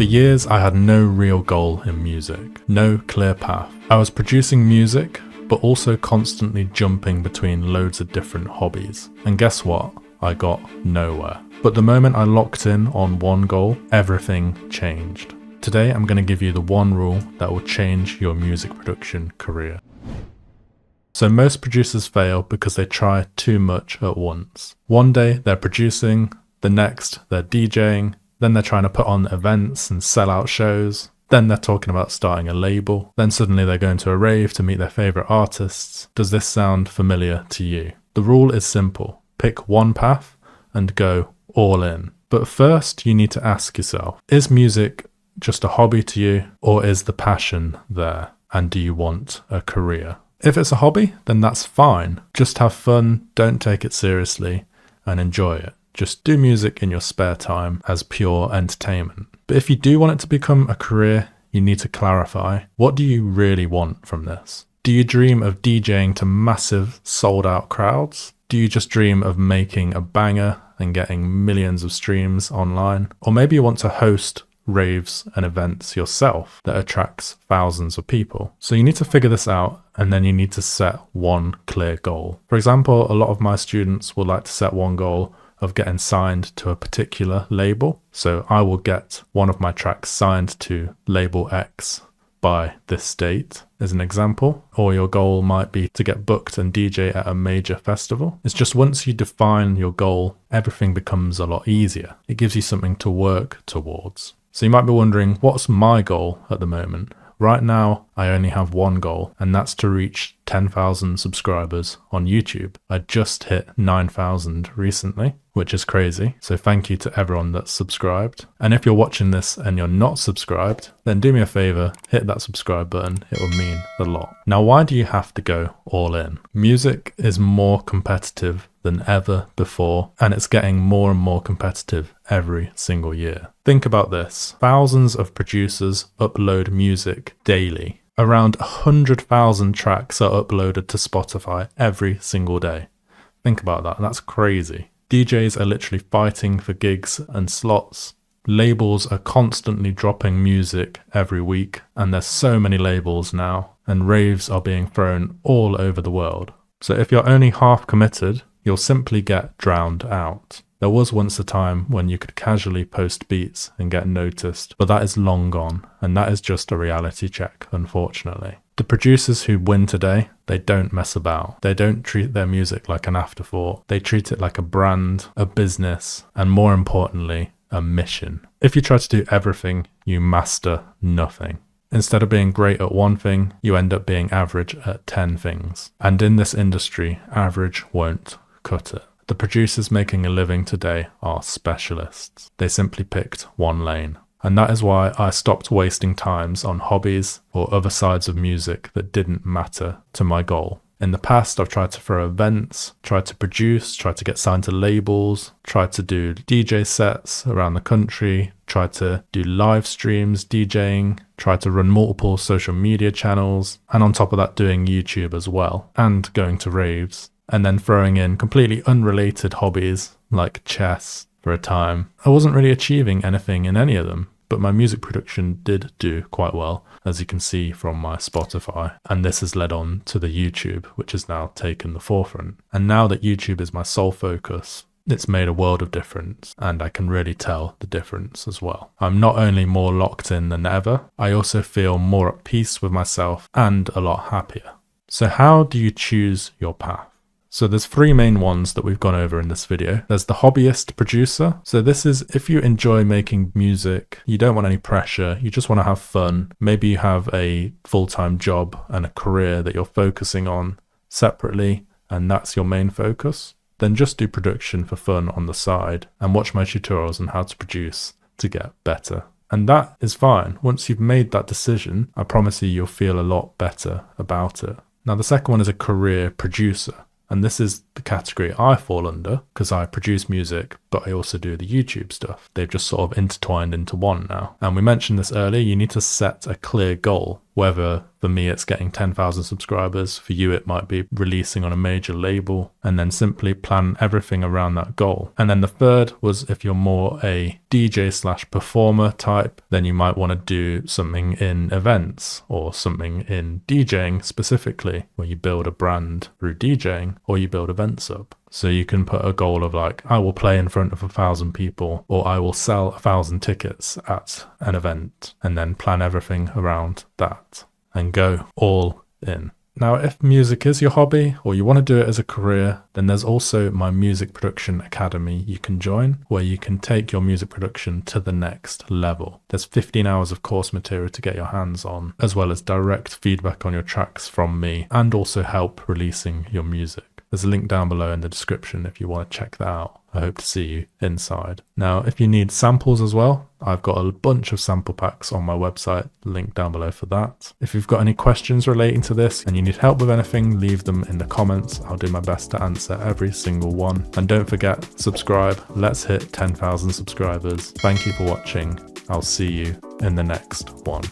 For years, I had no real goal in music, no clear path. I was producing music, but also constantly jumping between loads of different hobbies. And guess what? I got nowhere. But the moment I locked in on one goal, everything changed. Today, I'm going to give you the one rule that will change your music production career. So most producers fail because they try too much at once. One day they're producing, the next they're DJing, then they're trying to put on events and sell out shows, then they're talking about starting a label, then suddenly they're going to a rave to meet their favourite artists. Does this sound familiar to you? The rule is simple. Pick one path and go all in. But first you need to ask yourself, is music just a hobby to you, or is the passion there? And do you want a career? If it's a hobby, then that's fine. Just have fun, don't take it seriously, and enjoy it. Just do music in your spare time as pure entertainment. But if you do want it to become a career, you need to clarify, what do you really want from this? Do you dream of DJing to massive sold out crowds? Do you just dream of making a banger and getting millions of streams online? Or maybe you want to host raves and events yourself that attracts thousands of people. So you need to figure this out, and then you need to set one clear goal. For example, a lot of my students will like to set one goal of getting signed to a particular label. So I will get one of my tracks signed to label X by this date, as an example. Or your goal might be to get booked and DJ at a major festival. It's just once you define your goal, everything becomes a lot easier. It gives you something to work towards. So you might be wondering, what's my goal at the moment? Right now, I only have one goal, and that's to reach 10,000 subscribers on YouTube. I just hit 9,000 recently, which is crazy. So thank you to everyone that's subscribed. And if you're watching this and you're not subscribed, then do me a favor, hit that subscribe button. It will mean a lot. Now, why do you have to go all in? Music is more competitive than ever before, and it's getting more and more competitive every single year. Think about this. Thousands of producers upload music daily. Around 100,000 tracks are uploaded to Spotify every single day. Think about that. That's crazy. DJs are literally fighting for gigs and slots. Labels are constantly dropping music every week, and there's so many labels now, and raves are being thrown all over the world. So if you're only half committed, you'll simply get drowned out. There was once a time when you could casually post beats and get noticed, but that is long gone, and that is just a reality check, unfortunately. The producers who win today, they don't mess about. They don't treat their music like an afterthought. They treat it like a brand, a business, and more importantly, a mission. If you try to do everything, you master nothing. Instead of being great at one thing, you end up being average at 10 things. And in this industry, average won't cut it. The producers making a living today are specialists. They simply picked one lane. And that is why I stopped wasting times on hobbies or other sides of music that didn't matter to my goal. In the past, I've tried to throw events, tried to produce, tried to get signed to labels, tried to do DJ sets around the country, tried to do live streams, DJing, tried to run multiple social media channels, and on top of that doing YouTube as well, and going to raves, and then throwing in completely unrelated hobbies like chess for a time. I wasn't really achieving anything in any of them, but my music production did do quite well, as you can see from my Spotify. And this has led on to the YouTube, which has now taken the forefront. And now that YouTube is my sole focus, it's made a world of difference, and I can really tell the difference as well. I'm not only more locked in than ever, I also feel more at peace with myself and a lot happier. So how do you choose your path? So there's three main ones that we've gone over in this video. There's the hobbyist producer. So this is if you enjoy making music, you don't want any pressure, you just want to have fun. Maybe you have a full-time job and a career that you're focusing on separately, and that's your main focus. Then just do production for fun on the side and watch my tutorials on how to produce to get better. And that is fine. Once you've made that decision, I promise you'll feel a lot better about it. Now the second one is a career producer. And this is the category I fall under because I produce music, but I also do the YouTube stuff. They've just sort of intertwined into one now. And we mentioned this earlier, you need to set a clear goal. Whether for me it's getting 10,000 subscribers, for you it might be releasing on a major label, and then simply plan everything around that goal. And then the third was if you're more a DJ/performer type, then you might want to do something in events or something in DJing specifically, where you build a brand through DJing or you build events up. So you can put a goal of like, I will play in front of 1,000 people, or I will sell 1,000 tickets at an event, and then plan everything around that and go all in. Now, if music is your hobby or you want to do it as a career, then there's also my Music Production Academy you can join, where you can take your music production to the next level. There's 15 hours of course material to get your hands on, as well as direct feedback on your tracks from me, and also help releasing your music. There's a link down below in the description if you want to check that out. I hope to see you inside. Now, if you need samples as well, I've got a bunch of sample packs on my website, link down below for that. If you've got any questions relating to this and you need help with anything, leave them in the comments. I'll do my best to answer every single one. And don't forget, subscribe. Let's hit 10,000 subscribers. Thank you for watching. I'll see you in the next one.